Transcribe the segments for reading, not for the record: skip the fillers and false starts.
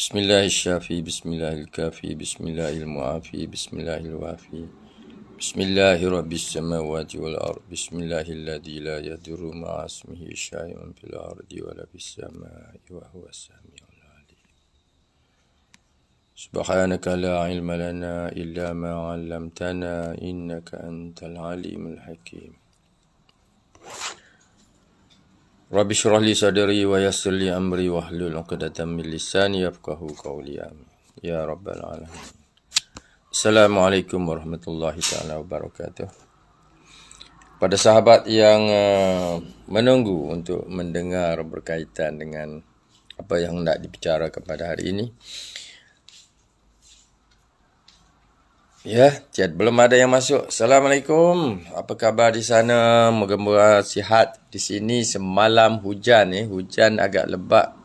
Bismillahirrahmanirrahim. Bismillahirrahmanirrahim. Bismillahirrahmanirrahim. Bismillahirrahmanirrahim. Bismillahirabbis samawati wal ard. Bismillahilladzi la yadurru ma'a ismihi syai'un fil ardi wa la fis samai wa huwas samiul alim. Subhanaka la ilma lana illa ma 'allamtana innaka antal alimul hakim. Rabbi shrah li sadri wa yassir li amri wahlul 'uqdatam min lisani yafqahu qawli. Amin ya rabbal alamin. Assalamualaikum warahmatullahi taala wabarakatuh. Pada sahabat yang menunggu untuk mendengar berkaitan dengan apa yang hendak dibicarakan pada hari ini. Ya, chat belum ada yang masuk. Assalamualaikum. Apa khabar di sana? Moga-moga sihat. Di sini semalam hujan hujan agak lebat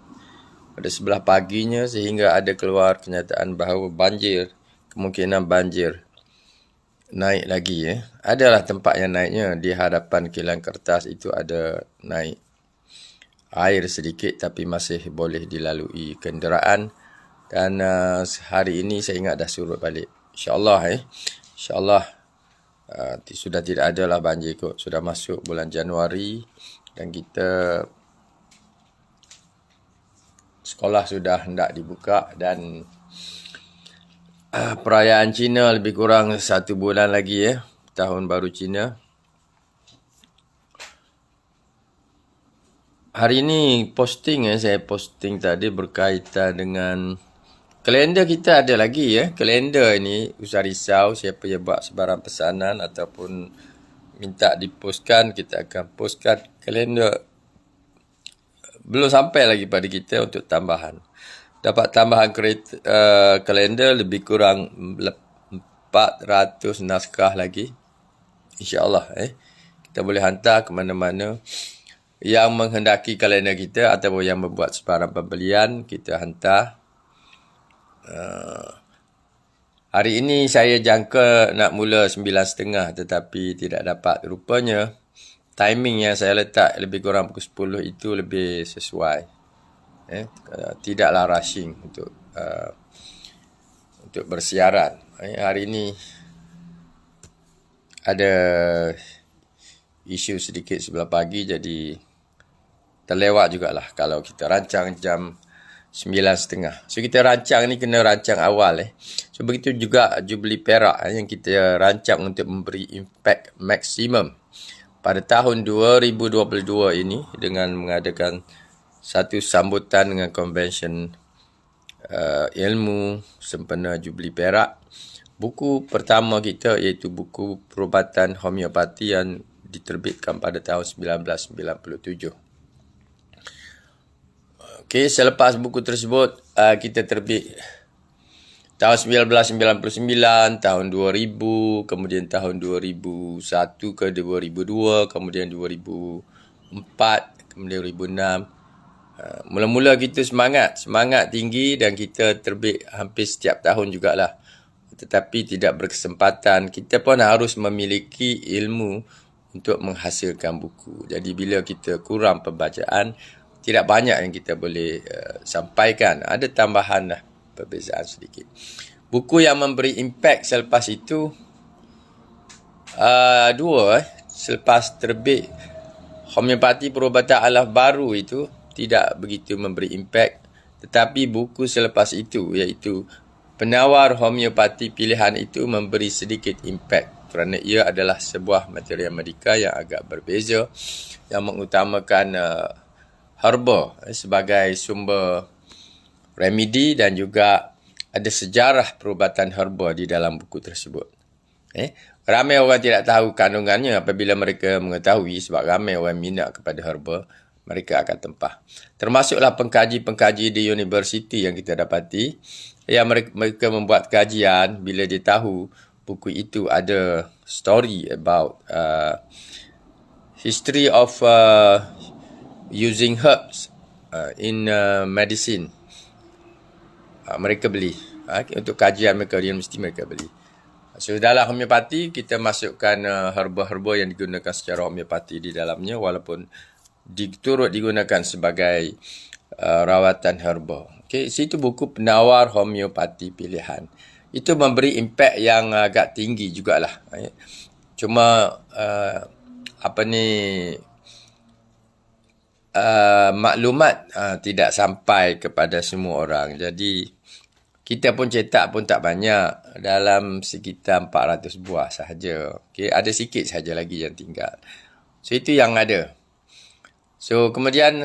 pada sebelah paginya sehingga ada keluar kenyataan bahawa banjir, kemungkinan banjir naik lagi Adalah tempat yang naiknya di hadapan kilang kertas itu ada naik air sedikit tapi masih boleh dilalui kenderaan dan hari ini saya ingat dah surut balik. InsyaAllah InsyaAllah sudah tidak ada lah banjir kot. Sudah masuk bulan Januari dan kita sekolah sudah hendak dibuka dan perayaan Cina lebih kurang 1 bulan lagi tahun baru Cina. Hari ini saya posting tadi berkaitan dengan kalender kita ada lagi Kalender ini usah risau siapa yang buat sebarang pesanan ataupun minta dipostkan, kita akan postkan kalender. Belum sampai lagi pada kita untuk tambahan. Dapat tambahan kalender lebih kurang 400 naskah lagi. InsyaAllah kita boleh hantar ke mana-mana yang menghendaki kalender kita ataupun yang membuat sebarang pembelian, kita hantar. Hari ini saya jangka nak mula 9.30 tetapi tidak dapat. Rupanya timing yang saya letak lebih kurang pukul 10 itu lebih sesuai. Tidaklah rushing untuk bersiaran. Hari ini ada isu sedikit sebelah pagi jadi terlewat jugalah kalau kita rancang jam 9.30. So kita rancang ni kena rancang awal So begitu juga Jubilee Perak yang kita rancang untuk memberi impact maksimum pada tahun 2022 ini dengan mengadakan satu sambutan dengan konvensyen ilmu sempena Jubilee Perak. Buku pertama kita iaitu buku perubatan homeopati yang diterbitkan pada tahun 1997. Okey, selepas buku tersebut kita terbit tahun 1999, tahun 2000, kemudian tahun 2001 ke 2002, kemudian 2004, kemudian 2006. Mula-mula kita semangat tinggi dan kita terbit hampir setiap tahun jugalah. Tetapi tidak berkesempatan. Kita pun harus memiliki ilmu untuk menghasilkan buku. Jadi bila kita kurang pembacaan, tidak banyak yang kita boleh sampaikan. Ada tambahan lah, perbezaan sedikit. Buku yang memberi impact selepas itu, dua. Selepas terbit homeopati perubatan alaf baru itu, tidak begitu memberi impact. Tetapi buku selepas itu, iaitu penawar homeopati pilihan itu memberi sedikit impact. Kerana ia adalah sebuah material medika yang agak berbeza, yang mengutamakan herba sebagai sumber remedi dan juga ada sejarah perubatan herba di dalam buku tersebut. Ramai orang tidak tahu kandungannya. Apabila mereka mengetahui, sebab ramai orang minat kepada herba, mereka akan tempah. Termasuklah pengkaji-pengkaji di universiti yang kita dapati, yang mereka membuat kajian bila dia tahu buku itu ada story about history of using herbs in medicine. Mereka beli. Untuk kajian mereka di universiti mereka beli. So dalam homeopati kita masukkan herba-herba yang digunakan secara homeopati di dalamnya walaupun turut digunakan sebagai rawatan herba. Okay, situ buku penawar homeopati pilihan. Itu memberi impak yang agak tinggi jugalah. Cuma maklumat tidak sampai kepada semua orang. Jadi kita pun cetak pun tak banyak, dalam sekitar 400 buah sahaja. Okay, ada sikit sahaja lagi yang tinggal. So itu yang ada. So kemudian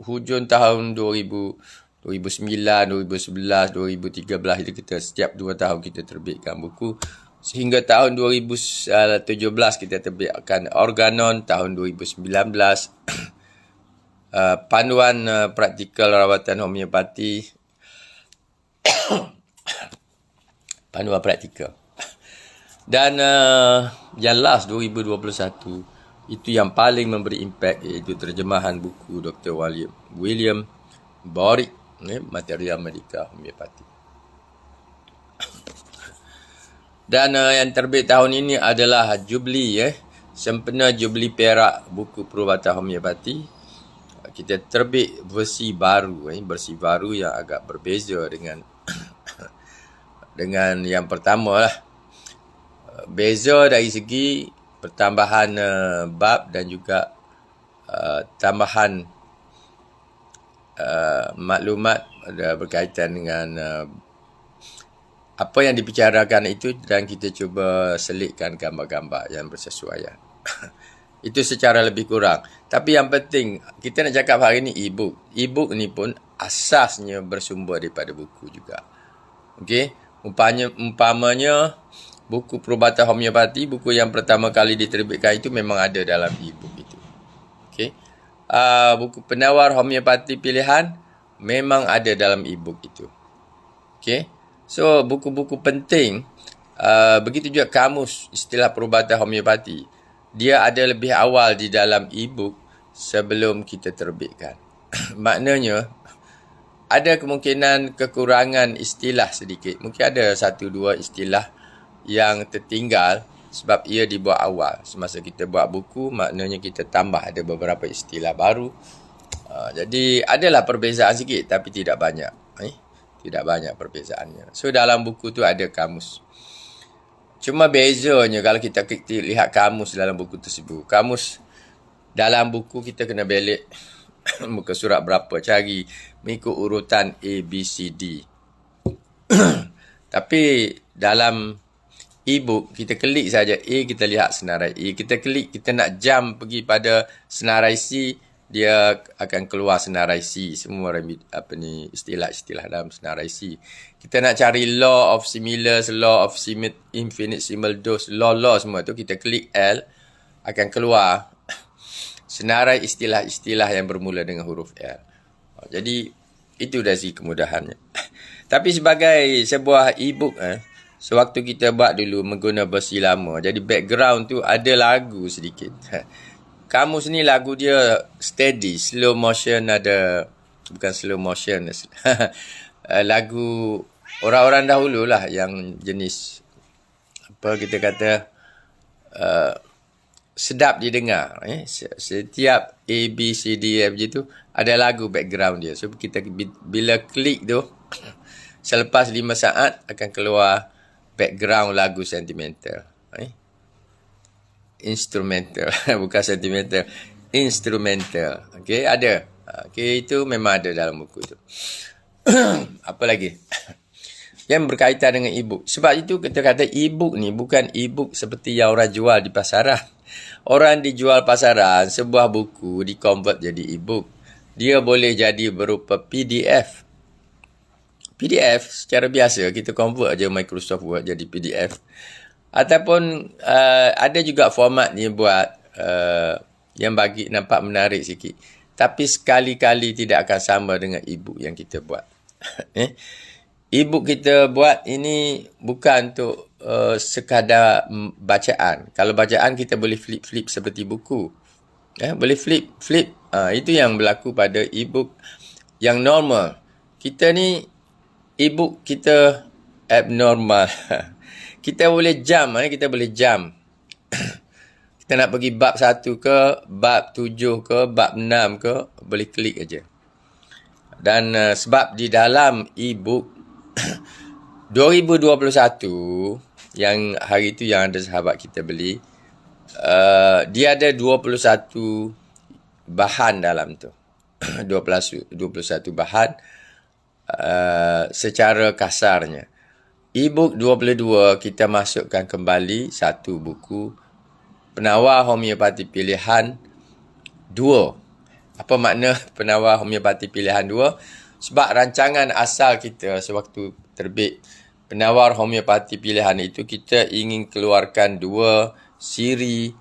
hujung tahun 2009, 2011, 2013 itu kita setiap 2 tahun kita terbitkan buku. Sehingga tahun 2017 kita terbitkan Organon, tahun 2019 panduan praktikal rawatan homeopati, panduan praktikal. Dan yang last 2021 itu yang paling memberi impak, iaitu terjemahan buku Dr. William Borick, Material Medika Homeopati. Dan yang terbit tahun ini adalah Jubli, sempena Jubli Perak buku perubatan homeopati. Kita terbit versi baru yang agak berbeza dengan dengan yang pertama lah. Beza dari segi pertambahan bab dan juga tambahan maklumat berkaitan dengan apa yang dibicarakan itu, dan kita cuba selitkan gambar-gambar yang bersesuaian. Itu secara lebih kurang. Tapi yang penting, kita nak cakap hari ni e-book. E-book ni pun asasnya bersumber daripada buku juga. Okey, umpamanya buku perubatan homeopati, buku yang pertama kali diterbitkan itu memang ada dalam e-book itu. Okey. Buku penawar homeopati pilihan memang ada dalam e-book itu. Okey. So, buku-buku penting, begitu juga kamus istilah perubatan homeopati, dia ada lebih awal di dalam e-book sebelum kita terbitkan. Maknanya, ada kemungkinan kekurangan istilah sedikit. Mungkin ada 1-2 istilah yang tertinggal sebab ia dibuat awal. Semasa kita buat buku, maknanya kita tambah ada beberapa istilah baru. Jadi, adalah perbezaan sikit tapi tidak banyak. Tidak banyak perbezaannya. So, dalam buku tu ada kamus. Cuma bezanya kalau kita lihat kamus dalam buku tersebut. Kamus dalam buku kita kena belik muka surat berapa, cari mengikut urutan A, B, C, D. Tapi dalam e-book, kita klik saja A, kita lihat senarai A. Kita klik, kita nak jump pergi pada senarai C, dia akan keluar senarai C. Semua istilah-istilah dalam senarai C. Kita nak cari law of similars, law of infinitesimal dose, law semua tu, kita klik L, akan keluar senarai istilah-istilah yang bermula dengan huruf L. Jadi, itu dari segi kemudahannya. Tapi sebagai sebuah e-book, sewaktu kita buat dulu menggunakan versi lama, jadi background tu ada lagu sedikit. Kamus ni lagu dia steady, slow motion ada, bukan slow motion, lagu orang-orang dahulu lah yang jenis, apa kita kata, sedap didengar. Setiap A, B, C, D, F tu ada lagu background dia. So kita bila klik tu, selepas 5 saat akan keluar background lagu sentimental. Instrumental, bukan sentimental, instrumental. Okey, ada. Okey, itu memang ada dalam buku tu. Apa lagi? Yang berkaitan dengan e-book. Sebab itu kita kata e-book ni bukan e-book seperti yang orang jual di pasaran. Orang dijual pasaran, sebuah buku di-convert jadi e-book. Dia boleh jadi berupa PDF. PDF secara biasa, kita convert aja Microsoft Word jadi PDF. Ataupun ada juga format ni buat yang bagi nampak menarik sikit. Tapi sekali-kali tidak akan sama dengan e-book yang kita buat. E-book kita buat ini bukan untuk sekadar bacaan. Kalau bacaan kita boleh flip-flip seperti buku. Boleh flip. Itu yang berlaku pada e-book yang normal. Kita ni, e-book kita abnormal. Kita boleh jump. Kita boleh jump. Kita nak pergi bab 1 ke, bab 7 ke, bab 6 ke, boleh klik aja. Dan sebab di dalam e-book 2021 yang hari itu yang ada sahabat kita beli, dia ada 21 bahan dalam tu. 21 bahan secara kasarnya. E-book 22 kita masukkan kembali satu buku penawar homeopati pilihan 2. Apa makna penawar homeopati pilihan 2? Sebab rancangan asal kita sewaktu terbit penawar homeopati pilihan itu, kita ingin keluarkan 2 siri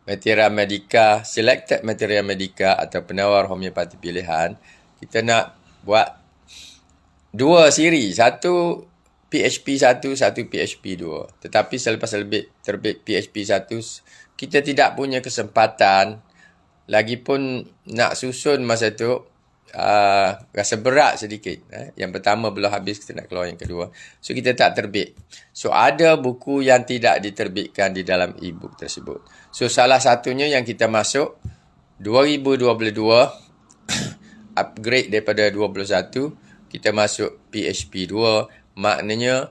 Materia Medica, Selected Materia Medica atau penawar homeopati pilihan. Kita nak buat 2 siri, satu PHP 1, satu PHP 2. Tetapi selepas terbit PHP 1, kita tidak punya kesempatan, lagipun nak susun masa tu, rasa berat sedikit. Yang pertama belum habis, kita nak keluar yang kedua. So, kita tak terbit. So, ada buku yang tidak diterbitkan di dalam e-book tersebut. So, salah satunya yang kita masuk 2022, upgrade daripada 21, kita masuk PHP 2, maknanya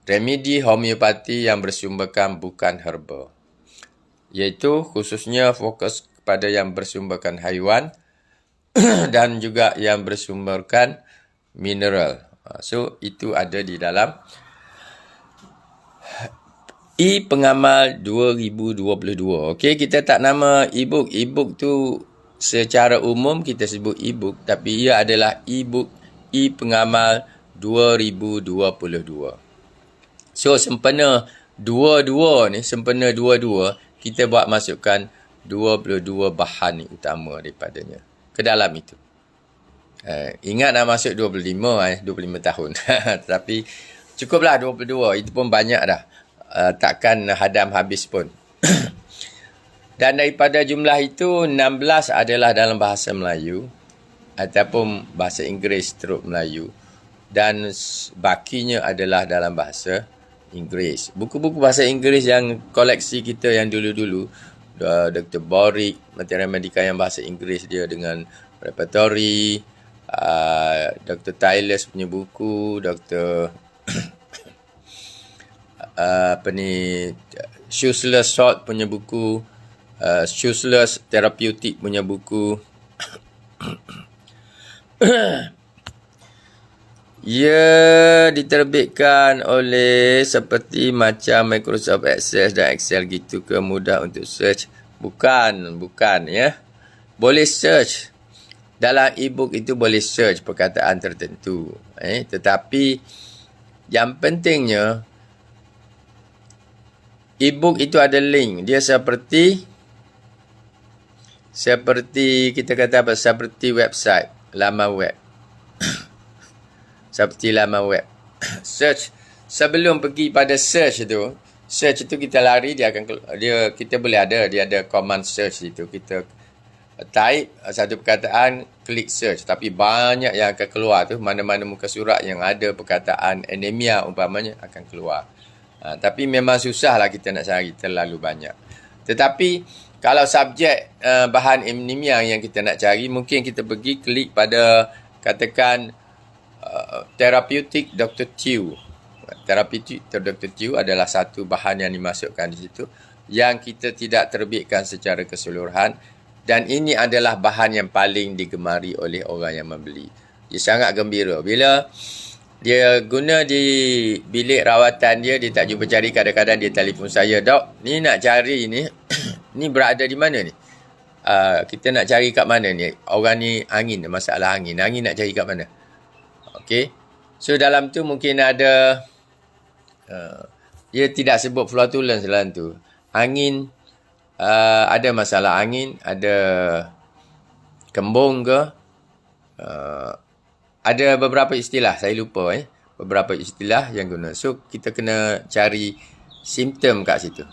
remedi homeopati yang bersumberkan bukan herba. Iaitu khususnya fokus kepada yang bersumberkan haiwan dan juga yang bersumberkan mineral. So, itu ada di dalam e-pengamal 2022. Okey, kita tak nama e-book. E-book tu secara umum kita sebut e-book, tapi ia adalah e-book e-pengamal 2022. So, sempena dua-dua ni, kita buat masukkan 22 bahan utama daripadanya ke dalam itu. Ingat nak masuk 25 tahun. Tapi cukuplah 22. Itu pun banyak dah. Takkan hadam habis pun. Dan daripada jumlah itu, 16 adalah dalam bahasa Melayu ataupun bahasa Inggeris teruk Melayu. Dan bakinya adalah dalam bahasa Inggeris. Buku-buku bahasa Inggeris yang koleksi kita yang dulu-dulu, Dr. Boric, Materia Medica yang bahasa Inggeris dia dengan repertory, Dr. Tyler punya buku, Dr. Schussler Salt punya buku, Schussler Therapeutic punya buku. Ia diterbitkan oleh seperti macam Microsoft Access dan Excel gitu ke, mudah untuk search? Bukan ya. Boleh search. Dalam e-book itu boleh search perkataan tertentu. Tetapi yang pentingnya, e-book itu ada link. Dia seperti kita kata apa? Seperti website, laman web. Seperti laman web. Search, sebelum pergi pada search itu kita lari, kita boleh dia ada command search itu. Kita type satu perkataan, klik search. Tapi banyak yang akan keluar tu, mana-mana muka surat yang ada perkataan anemia umpamanya akan keluar. Tapi memang susahlah kita nak cari, terlalu banyak. Tetapi kalau subjek bahan anemia yang kita nak cari, mungkin kita pergi klik pada, katakan, Therapeutic Dr. Tew. Therapeutic Dr. Tew adalah satu bahan yang dimasukkan di situ yang kita tidak terbitkan secara keseluruhan, dan ini adalah bahan yang paling digemari oleh orang yang membeli. Dia sangat gembira bila dia guna di bilik rawatan dia tak jumpa cari. Kadang-kadang dia telefon saya, "Dok, ni nak cari ni ni berada di mana ni? Kita nak cari kat mana ni? Orang ni masalah angin nak cari kat mana?" Okey. So, dalam tu mungkin ada, dia tidak sebut flatulence dalam tu. Angin, ada masalah angin, ada kembung ke. Ada beberapa istilah, saya lupa beberapa istilah yang guna. So, kita kena cari simptom kat situ.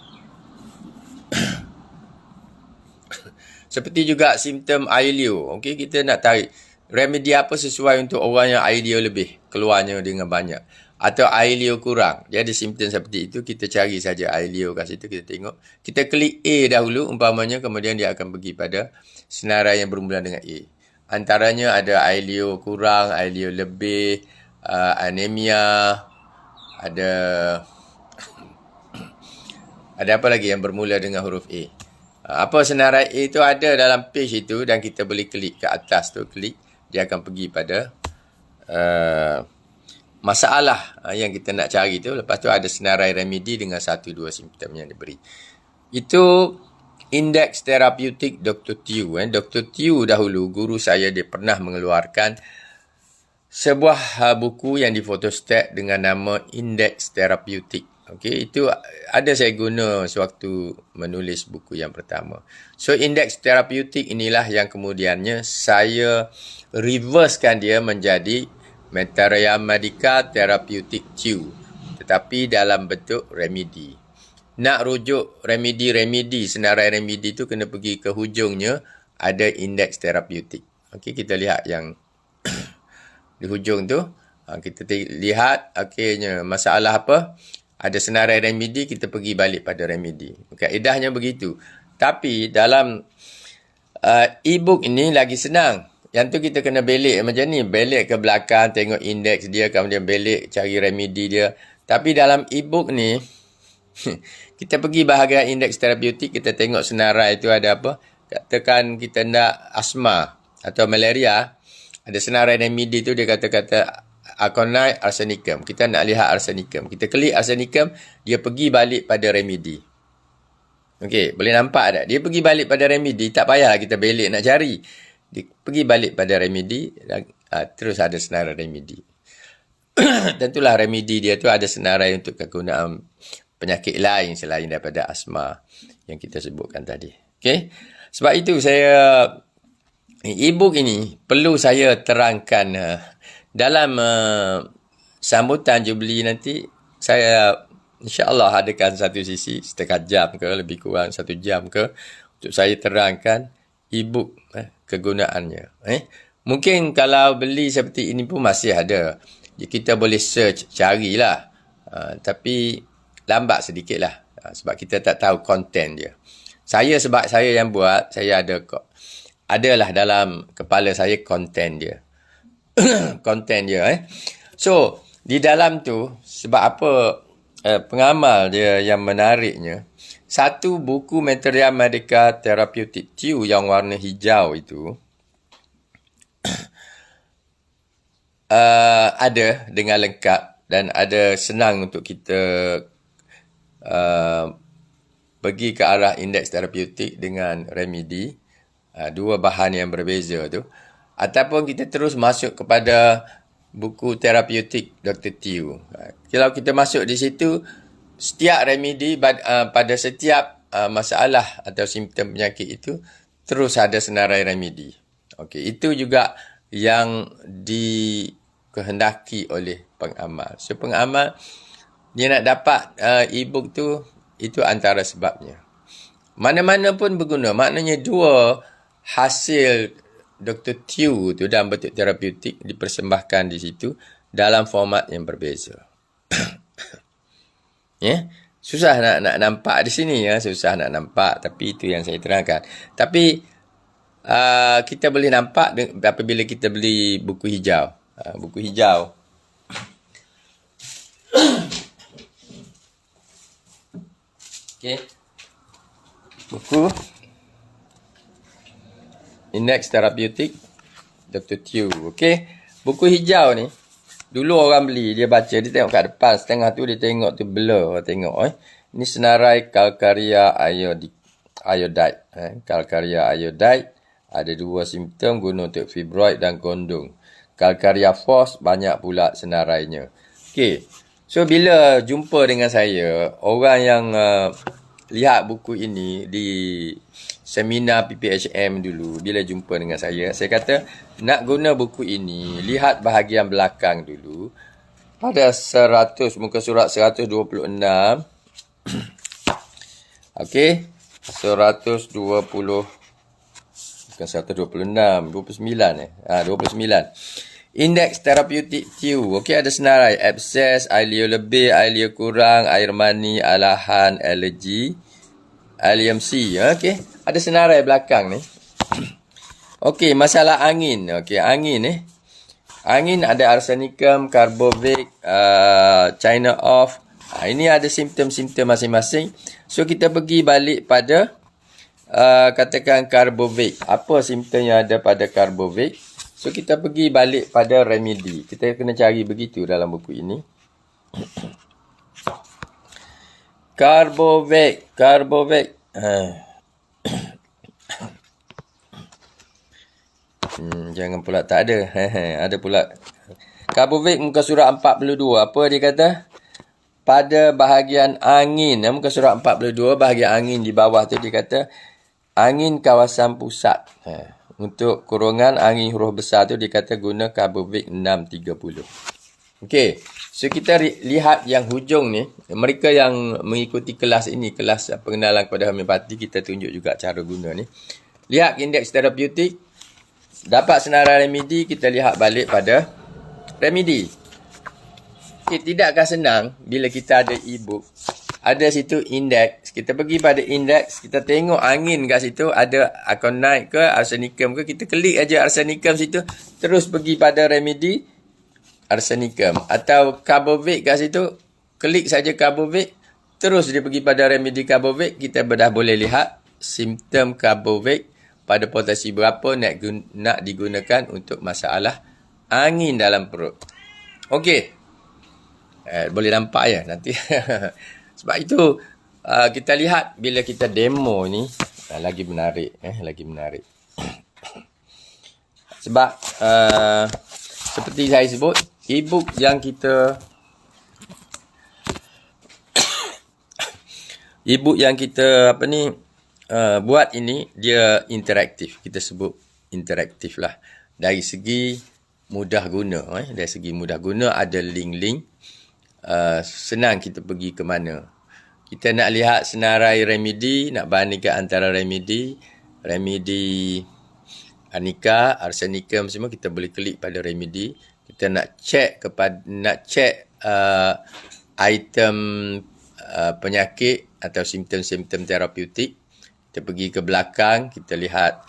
Seperti juga simptom air liur. Okey, kita nak tarik remedi apa sesuai untuk orang yang air liur lebih, keluarnya dengan banyak. Atau air liur kurang. Dia ada simptom seperti itu, kita cari saja air liur kat situ, kita tengok. Kita klik A dahulu umpamanya, kemudian dia akan pergi pada senarai yang bermula dengan A. Antaranya ada ailio kurang, ailio lebih, anemia, ada apa lagi yang bermula dengan huruf A. Apa senarai A itu ada dalam page itu dan kita boleh klik ke atas tu, klik, dia akan pergi pada masalah yang kita nak cari tu. Lepas tu ada senarai remedi dengan 1-2 simptom yang diberi. Itu indeks terapeutik Dr. Tew. Dr. Tew dahulu, guru saya, dia pernah mengeluarkan sebuah buku yang difotostat dengan nama indeks terapeutik. Okey, itu ada saya guna sewaktu menulis buku yang pertama. So, indeks terapeutik inilah yang kemudiannya saya reversekan dia menjadi Materia Medica Therapeutic Tew, tetapi dalam bentuk remedi. Nak rujuk remedi, senarai remedi tu kena pergi ke hujungnya, ada indeks terapeutik. Okey, kita lihat yang di hujung tu. Kita lihat akhirnya masalah apa. Ada senarai remedi, kita pergi balik pada remedi. Kaedahnya begitu. Tapi dalam e-book ini lagi senang. Yang tu kita kena belik macam ni. Belik ke belakang, tengok indeks dia, kemudian belik, cari remedi dia. Tapi dalam e-book ni, kita pergi bahagian indeks terapeutik, kita tengok senarai itu ada apa. Katakan kita nak asma atau malaria, ada senarai remedi tu dia kata Aconite arsenicum. Kita nak lihat arsenicum. Kita klik arsenicum, dia pergi balik pada remedi. Okey, boleh nampak tak? Dia pergi balik pada remedi, tak payahlah kita belik nak cari. Dia pergi balik pada remedi, terus ada senarai remedi. Tentulah remedi dia tu ada senarai untuk kegunaan penyakit lain selain daripada asma yang kita sebutkan tadi. Okey? Sebab itu saya e-book ini perlu saya terangkan dalam sambutan Jubilee nanti. Saya insya-Allah adakan satu sisi setengah jam ke lebih kurang 1 jam ke untuk saya terangkan e-book kegunaannya. Mungkin kalau beli seperti ini pun masih ada. Kita boleh search, carilah. Tapi lambat sedikit lah. Sebab kita tak tahu konten dia. Sebab saya yang buat, saya adalah dalam kepala saya konten dia. Konten dia. So, di dalam tu, sebab apa pengamal dia yang menariknya, satu buku Materia Medica Therapeutic Tew yang warna hijau itu ada dengan lengkap dan ada senang untuk kita pergi ke arah indeks terapeutik dengan remedi. Dua bahan yang berbeza tu. Ataupun kita terus masuk kepada buku terapeutik Dr. Tew. Kalau kita masuk di situ, setiap remedi pada setiap masalah atau simptom penyakit itu terus ada senarai remedi. Okey, itu juga yang dikehendaki oleh pengamal. So pengamal dia nak dapat e-book tu, itu antara sebabnya. Mana-mana pun berguna. Maknanya dua hasil Dr. Tew tu dalam bentuk terapeutik dipersembahkan di situ dalam format yang berbeza. Susah nak nampak di sini ya, susah nak nampak, tapi itu yang saya terangkan. Tapi kita boleh nampak apabila kita beli buku hijau. Buku hijau. Okey. Buku Indeks Terapeutik Dr. Tew. Okey. Buku hijau ni dulu orang beli, dia baca, dia tengok kat depan, setengah tu dia tengok tu blur, tengok Ini senarai Calcarea iodide. Calcarea iodide ada 2 simptom guna untuk fibroid dan gondong. Calcarea phos banyak pula senarainya. Okey. So bila jumpa dengan saya, orang yang lihat buku ini di seminar PPHM dulu, bila jumpa dengan saya kata, nak guna buku ini, lihat bahagian belakang dulu. Pada muka surat 126. Okey, 120, bukan 126, 29 29. Indeks terapeutik Tew. Okey, ada senarai abses, ailio lebih, ailio kurang, air mani, alahan, alergi, alium C. Okey, ada senarai belakang ni. Okey, masalah angin. Okey, angin Angin ada arsenicum, carbovate, China off. Ini ada simptom-simptom masing-masing. So, kita pergi balik pada katakan carbovate. Apa simptom yang ada pada carbovate? So, kita pergi balik pada remedy. Kita kena cari begitu dalam buku ini. Carbovate. Jangan pula tak ada. Ada pula. Carbovate muka surat 42. Apa dia kata? Pada bahagian angin. Muka surat 42, bahagian angin di bawah tu dia kata, angin kawasan pusat. Untuk kurungan angin huruf besar tu dia kata guna Carbovate 630. Okey. So, kita lihat yang hujung ni. Mereka yang mengikuti kelas ini, kelas pengenalan kepada homeopati, kita tunjuk juga cara guna ni. Lihat indeks terapeutik. Dapat senarai remedi, kita lihat balik pada remedi. Okay, tidakkah senang bila kita ada e-book, ada situ indeks, kita pergi pada indeks, kita tengok angin kat situ, ada aconite ke, arsenicum ke, kita klik aja arsenicum situ, terus pergi pada remedi arsenicum. Atau carbovate kat situ, klik saja carbovate, terus dia pergi pada remedi carbovate, kita dah boleh lihat simptom carbovate pada potensi berapa nak digunakan untuk masalah angin dalam perut. Okey. Boleh nampak ya nanti. Sebab itu kita lihat bila kita demo ni lagi menarik. Lagi menarik. Sebab seperti saya sebut, e-book yang kita buat ini, dia interaktif. Kita sebut interaktif lah. Dari segi mudah guna. Dari segi mudah guna, ada link-link. Senang kita pergi ke mana. Kita nak lihat senarai remedi, nak bandingkan antara remedi Anika, arsenicum semua, kita boleh klik pada remedi. Kita nak check item penyakit atau simptom-simptom terapeutik. Kita pergi ke belakang, kita lihat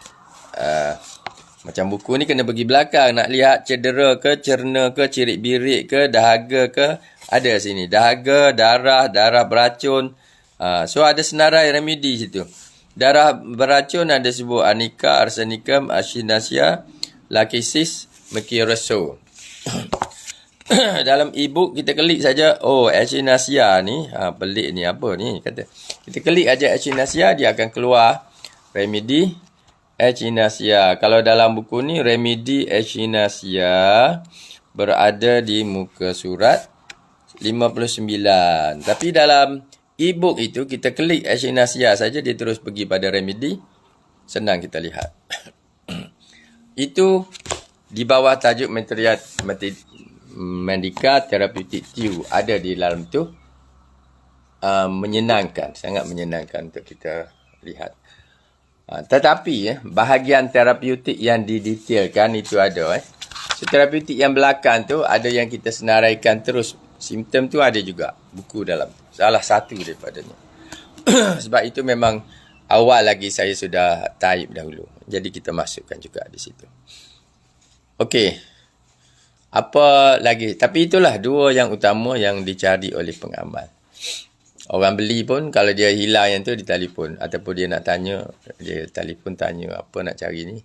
macam buku ni kena pergi belakang, nak lihat cedera ke, cerna ke, cirit-birit ke, dahaga ke, ada sini. Dahaga, darah beracun. So ada senarai remedi situ. Darah beracun ada sebut Anika, arsenicum, echinacea, lachesis, mercurochrome. Dalam e-book kita klik saja, echinacea ni, pelik ni apa ni kata. Kita klik aja echinacea, dia akan keluar remedi echinacea. Kalau dalam buku ni remedi echinacea berada di muka surat 59. Tapi dalam e-book itu kita klik echinacea saja, dia terus pergi pada remedi. Senang kita lihat. Itu di bawah tajuk Medica Therapeutic Tube, ada di dalam tu. Menyenangkan, sangat menyenangkan untuk kita lihat. Tetapi bahagian terapeutik yang didetailkan itu ada. So, terapeutik yang belakang tu ada yang kita senaraikan terus. Simptom tu ada juga buku dalam tu. Salah satu daripadanya. Sebab itu memang awal lagi saya sudah type dahulu. Jadi kita masukkan juga di situ. Okey. Apa lagi? Tapi itulah dua yang utama yang dicari oleh pengamal. Orang beli pun kalau dia hilang yang tu, dia telefon. Ataupun dia nak tanya, dia telefon tanya apa nak cari ni.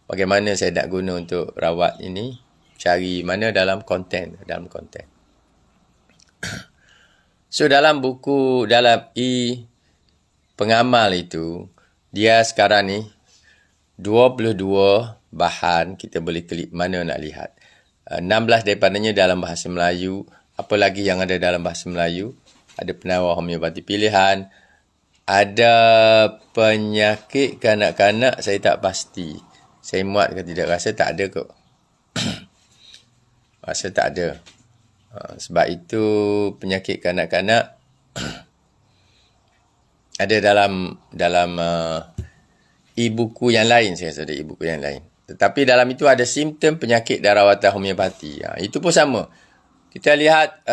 Bagaimana saya nak guna untuk rawat ini. Cari mana dalam konten. So dalam buku, dalam pengamal itu, dia sekarang ni 22 bahan, kita boleh klik mana nak lihat. 16 daripadanya dalam bahasa Melayu. Apa lagi yang ada dalam bahasa Melayu? Ada penawar homeopati pilihan. Ada penyakit kanak-kanak, saya tak pasti. Saya muat ke tidak, rasa tak ada kot. Rasa tak ada. Sebab itu penyakit kanak-kanak ada dalam e-buku yang lain. Saya rasa ada e-buku yang lain. Tetapi dalam itu ada simptom penyakit dan rawatan homeopati. Itu pun sama. Kita lihat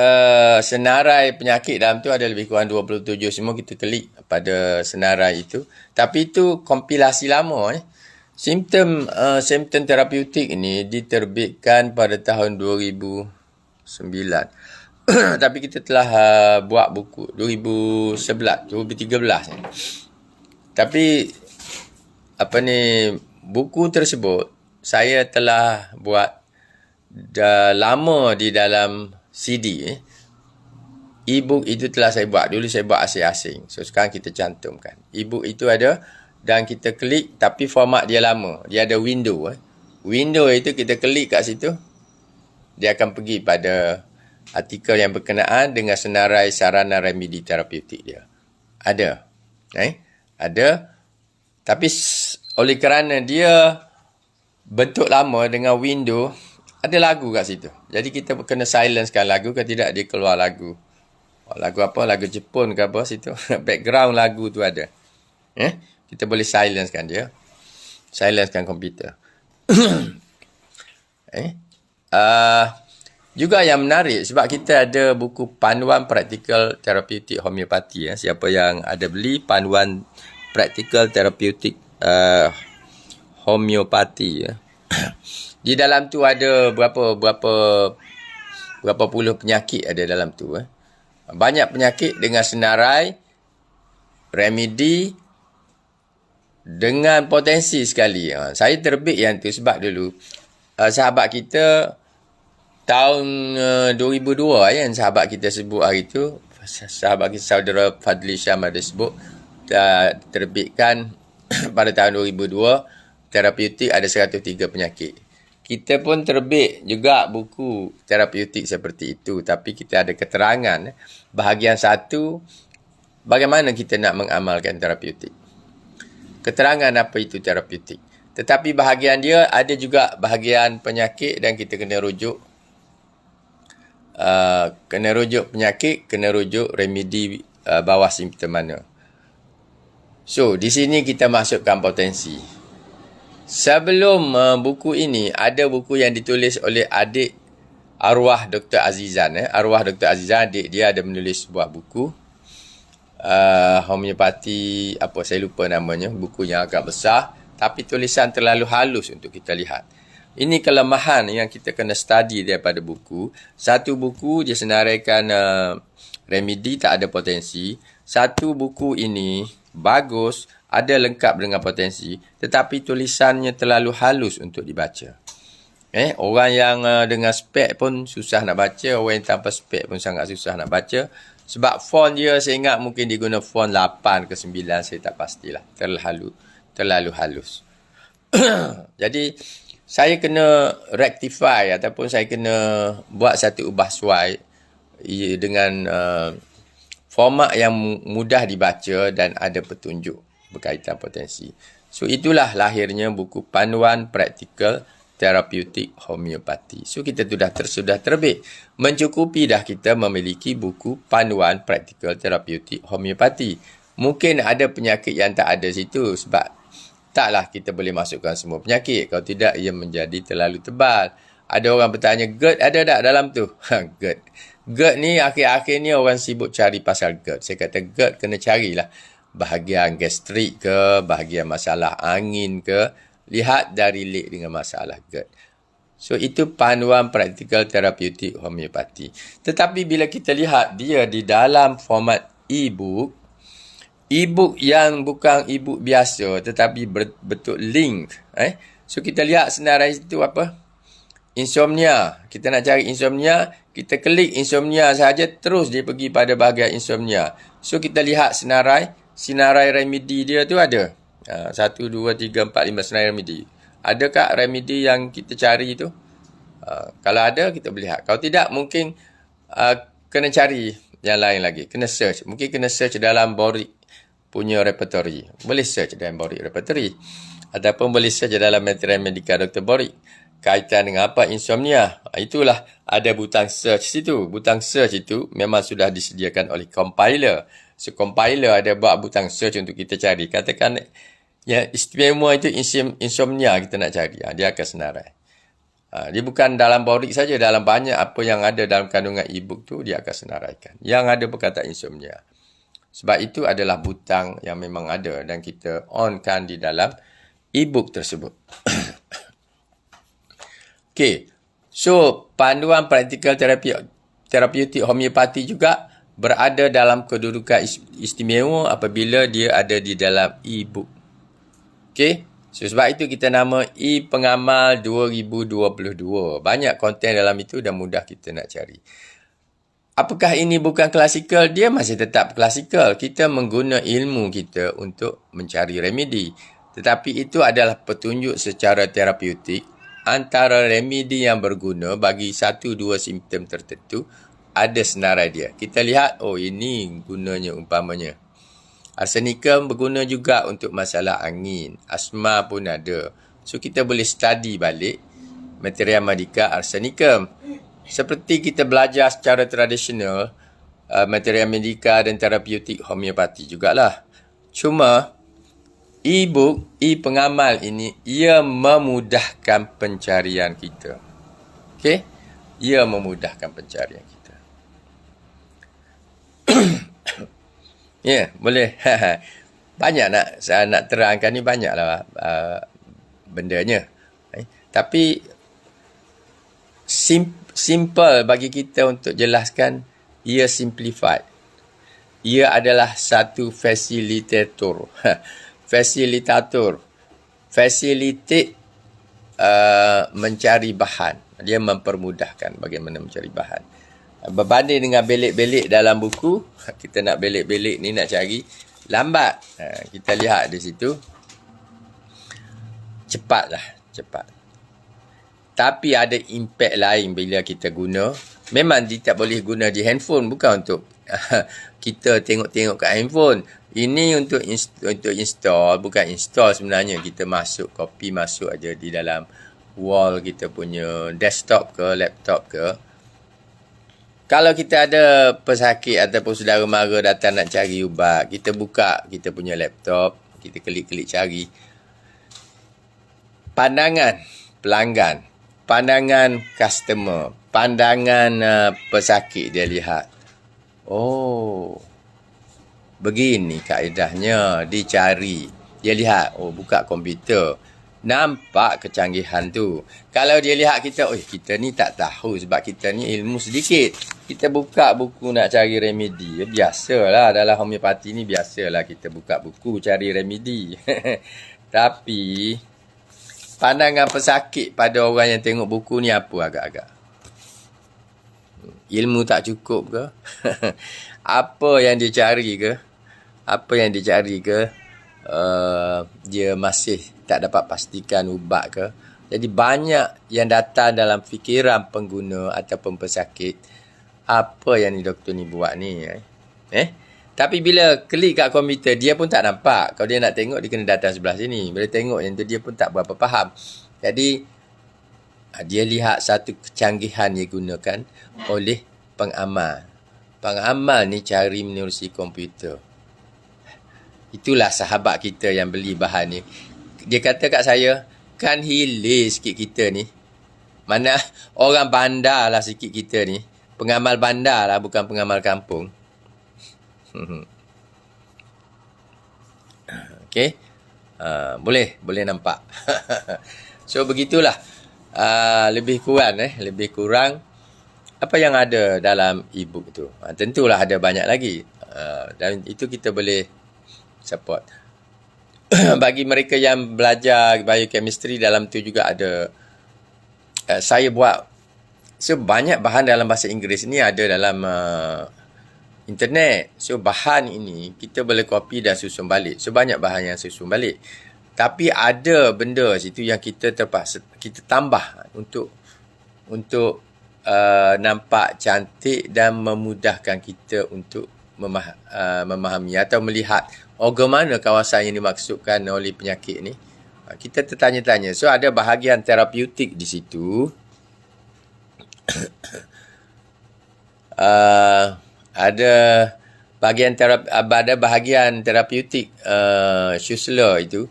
senarai penyakit dalam tu ada lebih kurang 27. Semua kita klik pada senarai itu. Tapi itu kompilasi lama. Simptom terapeutik ini diterbitkan pada tahun 2009. Tapi kita telah buat buku 2011, 2013. Tapi buku tersebut saya telah buat dah lama di dalam CD. E-book itu telah saya buat. Dulu saya buat asing-asing. So sekarang kita cantumkan. E-book itu ada dan kita klik, tapi format dia lama. Dia ada window. Window itu kita klik kat situ, dia akan pergi pada artikel yang berkenaan dengan senarai sarana remedi terapeutik dia. Ada. Ada. Tapi oleh kerana dia bentuk lama dengan window, ada lagu kat situ. Jadi kita kena silencekan lagu, kalau tidak dia keluar lagu. Lagu apa? Lagu Jepun ke apa situ. Background lagu tu ada. Kita boleh silencekan dia. Silencekan komputer. Juga yang menarik sebab kita ada buku panduan praktikal terapeutik homeopati. Siapa yang ada beli panduan praktikal terapeutik homeopati. Di dalam tu ada berapa puluh penyakit ada dalam tu. Banyak penyakit dengan senarai remedi dengan potensi sekali. Saya terbit yang tu sebab dulu sahabat kita tahun 2002 yang sahabat kita sebut hari tu, sahabat kita saudara Fadli Syam ada sebut, terbitkan pada tahun 2002 terapeutik ada 103 penyakit. Kita pun terbit juga buku terapeutik seperti itu, tapi kita ada keterangan bahagian satu bagaimana kita nak mengamalkan terapeutik. Keterangan apa itu terapeutik. Tetapi bahagian dia ada juga bahagian penyakit dan kita kena rujuk penyakit, kena rujuk remedi bawah simptom mana. So, di sini kita masukkan potensi. Sebelum buku ini, ada buku yang ditulis oleh adik arwah Dr. Azizan. Arwah Dr. Azizan, adik dia ada menulis sebuah buku. Homeopati, saya lupa namanya. Buku yang agak besar. Tapi tulisan terlalu halus untuk kita lihat. Ini kelemahan yang kita kena study daripada buku. Satu buku dia senaraikan remedi, tak ada potensi. Satu buku ini bagus, ada lengkap dengan potensi, tetapi tulisannya terlalu halus untuk dibaca. Orang yang dengan spek pun susah nak baca, orang yang tanpa spek pun sangat susah nak baca. Sebab font dia, saya ingat mungkin dia guna font 8 ke 9, saya tak pastilah. Terlalu halus. Jadi, saya kena rectify ataupun saya kena buat satu ubah suai dengan format yang mudah dibaca dan ada petunjuk berkaitan potensi. So, itulah lahirnya buku panduan praktikal terapeutik homeopati. So, kita sudah terbit. Mencukupi dah kita memiliki buku panduan praktikal terapeutik homeopati. Mungkin ada penyakit yang tak ada situ sebab taklah kita boleh masukkan semua penyakit. Kalau tidak, ia menjadi terlalu tebal. Ada orang bertanya, GERD ada tak dalam tu? GERD. GERD ni akhir-akhir ni orang sibuk cari pasal GERD. Saya kata GERD kena carilah. Bahagian gastrik ke, bahagian masalah angin ke, lihat dari link dengan masalah GERD. So, itu panduan praktikal terapeutik homeopati. Tetapi bila kita lihat dia di dalam format e-book, e-book yang bukan e-book biasa tetapi bentuk link. So, kita lihat senarai itu apa? Insomnia. Kita nak cari insomnia, kita klik insomnia saja, terus dia pergi pada bahagian insomnia. So, kita lihat senarai remedi dia tu ada. 1, 2, 3, 4, 5 senarai remedi. Adakah remedi yang kita cari tu? Kalau ada, kita boleh lihat. Kalau tidak, mungkin kena cari yang lain lagi. Kena search. Mungkin kena search dalam Borik punya repertory. Boleh search dalam Borik repertory. Ataupun boleh search dalam Material Medica Dr. Borik. Kaitan dengan apa? Insomnia. Itulah ada butang search situ. Butang search itu memang sudah disediakan oleh compiler. So, compiler ada buat butang search untuk kita cari. Katakan yang istimewa itu insomnia kita nak cari. Dia akan senarai. Dia bukan dalam Borik saja. Dalam banyak apa yang ada dalam kandungan e-book tu, dia akan senaraikan. Yang ada perkataan insomnia. Sebab itu adalah butang yang memang ada dan kita onkan di dalam e-book tersebut. Okey. So, panduan praktikal terapeutik homeopati juga berada dalam kedudukan istimewa apabila dia ada di dalam e-book. Okey. So, sebab itu kita nama e-pengamal 2022. Banyak konten dalam itu dan mudah kita nak cari. Apakah ini bukan klasikal? Dia masih tetap klasikal. Kita mengguna ilmu kita untuk mencari remedi. Tetapi itu adalah petunjuk secara terapeutik antara remedi yang berguna bagi 1-2 simptom tertentu. Ada senarai dia. Kita lihat, oh ini gunanya umpamanya. Arsenicum berguna juga untuk masalah angin. Asma pun ada. So kita boleh study balik Materia Medica Arsenicum. Seperti kita belajar secara tradisional, Materia Medica dan terapeutik homeopati jugalah. Cuma e-book, e-pengamal ini, ia memudahkan pencarian kita. Okey? Ia memudahkan pencarian kita. Ya, boleh. Banyak saya nak terangkan ni, banyaklah bendanya. Tapi simple bagi kita untuk jelaskan, ia simplified. Ia adalah satu fasilitator. Facilitate mencari bahan. Dia mempermudahkan bagaimana mencari bahan. Berbanding dengan belik-belik dalam buku, kita nak belik-belik ni nak cari lambat. Kita lihat di situ. Cepat. Tapi ada impak lain bila kita guna. Memang dia tak boleh guna di handphone. Bukan untuk kita tengok-tengok kat handphone. Ini untuk install. Bukan install sebenarnya. Kita copy masuk aja di dalam wall kita punya desktop ke, laptop ke. Kalau kita ada pesakit ataupun saudara mara datang nak cari ubat, kita buka kita punya laptop, kita klik-klik cari. Pandangan pelanggan, pandangan customer, pandangan pesakit dia lihat. Oh, begini kaedahnya, dicari. Dia lihat, oh buka komputer. Nampak kecanggihan tu. Kalau dia lihat kita, kita ni tak tahu sebab kita ni ilmu sedikit. Kita buka buku nak cari remedi. Biasalah dalam homeopati ni, biasalah kita buka buku cari remedi. Tapi pandangan pesakit pada orang yang tengok buku ni apa agak-agak? Ilmu tak cukup ke? Apa yang dia cari ke? Dia masih tak dapat pastikan ubat ke. Jadi banyak yang datang dalam fikiran pengguna ataupun pesakit, apa yang doktor ni buat ni? Tapi bila klik kat komputer, dia pun tak nampak. Kalau dia nak tengok, dia kena datang sebelah sini. Bila tengok yang tu, dia pun tak berapa faham. Jadi dia lihat satu kecanggihan yang digunakan oleh pengamal. Pengamal ni cari menerusi komputer. Itulah sahabat kita yang beli bahan ni. Dia kata kat saya, kan hilir sikit kita ni. Mana orang bandar lah sikit kita ni. Pengamal bandar lah, bukan pengamal kampung. Okey. Boleh nampak. So begitulah. Lebih kurang apa yang ada dalam e-book tu. Tentulah ada banyak lagi. Dan itu kita boleh support. Bagi mereka yang belajar biochemistry, dalam tu juga ada saya buat sebanyak bahan dalam bahasa Inggeris ni ada dalam internet. So bahan ini kita boleh copy dan susun balik. So banyak bahan yang susun balik. Tapi ada benda situ yang kita terpaksa kita tambah untuk nampak cantik dan memudahkan kita untuk memahami atau melihat mana kawasan yang dimaksudkan oleh penyakit ni. Kita tertanya-tanya. So ada bahagian terapeutik di situ. Ada bahagian terapeutik Schussler itu.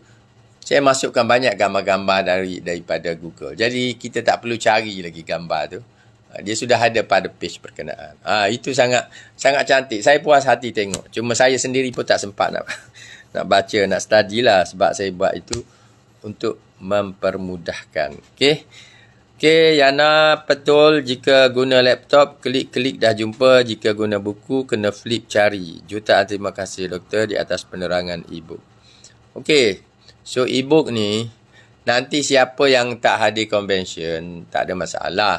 Saya masukkan banyak gambar-gambar daripada Google. Jadi kita tak perlu cari lagi gambar tu. Dia sudah ada pada page berkenaan. Itu sangat cantik. Saya puas hati tengok. Cuma saya sendiri pun tak sempat nak baca, nak study lah. Sebab saya buat itu untuk mempermudahkan. Okey. Okey, Yana, betul jika guna laptop, klik-klik dah jumpa. Jika guna buku, kena flip cari. Jutaan terima kasih doktor di atas penerangan e-book. Okey, so e-book ni, nanti siapa yang tak hadir convention, tak ada masalah.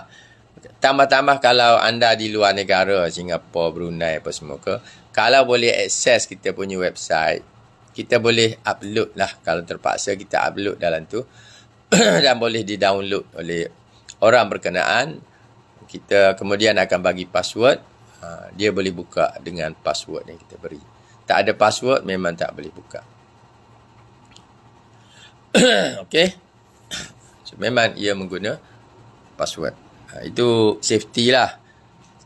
Tambah-tambah kalau anda di luar negara, Singapura, Brunei apa semua ke, kalau boleh akses kita punya website, kita boleh upload lah. Kalau terpaksa kita upload dalam tu. Dan boleh di-download oleh orang berkenaan. Kita kemudian akan bagi password. Dia boleh buka dengan password yang kita beri. Tak ada password, memang tak boleh buka. Okey. So, memang ia mengguna password. Itu safety lah.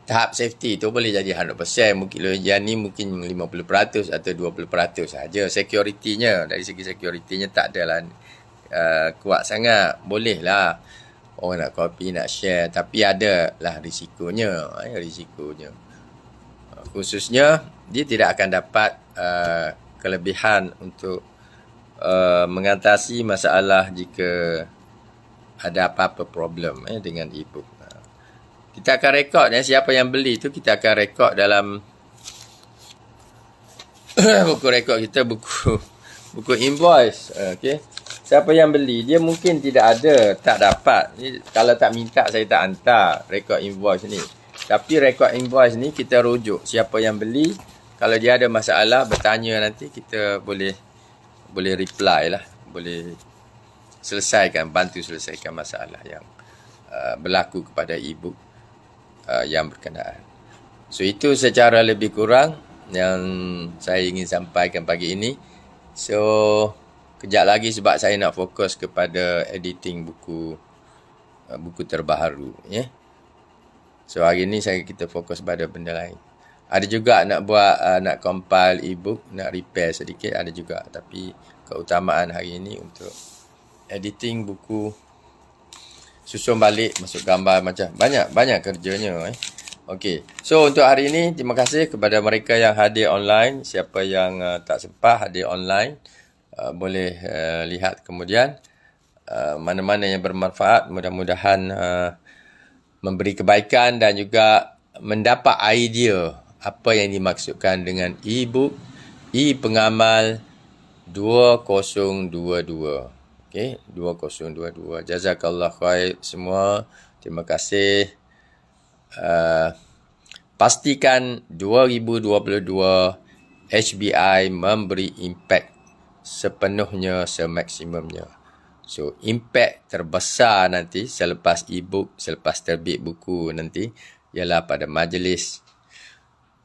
Tahap safety tu boleh jadi 100%. Mungkin yang ni mungkin 50% atau 20% saja. Security-nya, dari segi security-nya tak adalah kuat sangat. Boleh lah. Orang nak copy, nak share. Tapi ada lah risikonya. Risikonya. Khususnya, dia tidak akan dapat kelebihan untuk mengatasi masalah jika ada apa-apa problem dengan e-book. Kita akan rekod siapa yang beli tu, kita akan rekod dalam buku rekod kita, buku invoice. Okey. Siapa yang beli, dia mungkin tidak ada, tak dapat. Ni, kalau tak minta, saya tak hantar rekod invoice ni. Tapi rekod invoice ni kita rujuk siapa yang beli. Kalau dia ada masalah, bertanya nanti, kita boleh reply lah. Boleh bantu selesaikan masalah yang berlaku kepada e-book yang berkenaan. So, itu secara lebih kurang yang saya ingin sampaikan pagi ini. So, kejap lagi sebab saya nak fokus kepada editing buku terbaru. So, hari ni kita fokus pada benda lain. Ada juga nak buat, nak compile e-book, nak repair sedikit, ada juga. Tapi keutamaan hari ini untuk editing buku, susun balik, masuk gambar, macam banyak kerjanya. Okey. So, untuk hari ini, terima kasih kepada mereka yang hadir online. Siapa yang tak sempat hadir online, boleh lihat kemudian. Mana-mana yang bermanfaat, mudah-mudahan memberi kebaikan dan juga mendapat idea apa yang dimaksudkan dengan e-book, e-pengamal 2022. Okey, 2022. Jazakallah khair semua. Terima kasih. Pastikan 2022 HBI memberi impact sepenuhnya, semaksimumnya. So, impact terbesar nanti selepas e-book, selepas terbit buku nanti, ialah pada majlis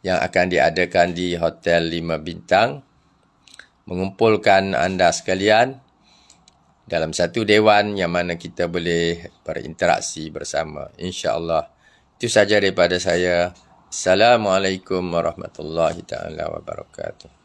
yang akan diadakan di Hotel 5 Bintang, mengumpulkan anda sekalian dalam satu dewan yang mana kita boleh berinteraksi bersama. InsyaAllah. Itu saja daripada saya. Assalamualaikum warahmatullahi taala wabarakatuh.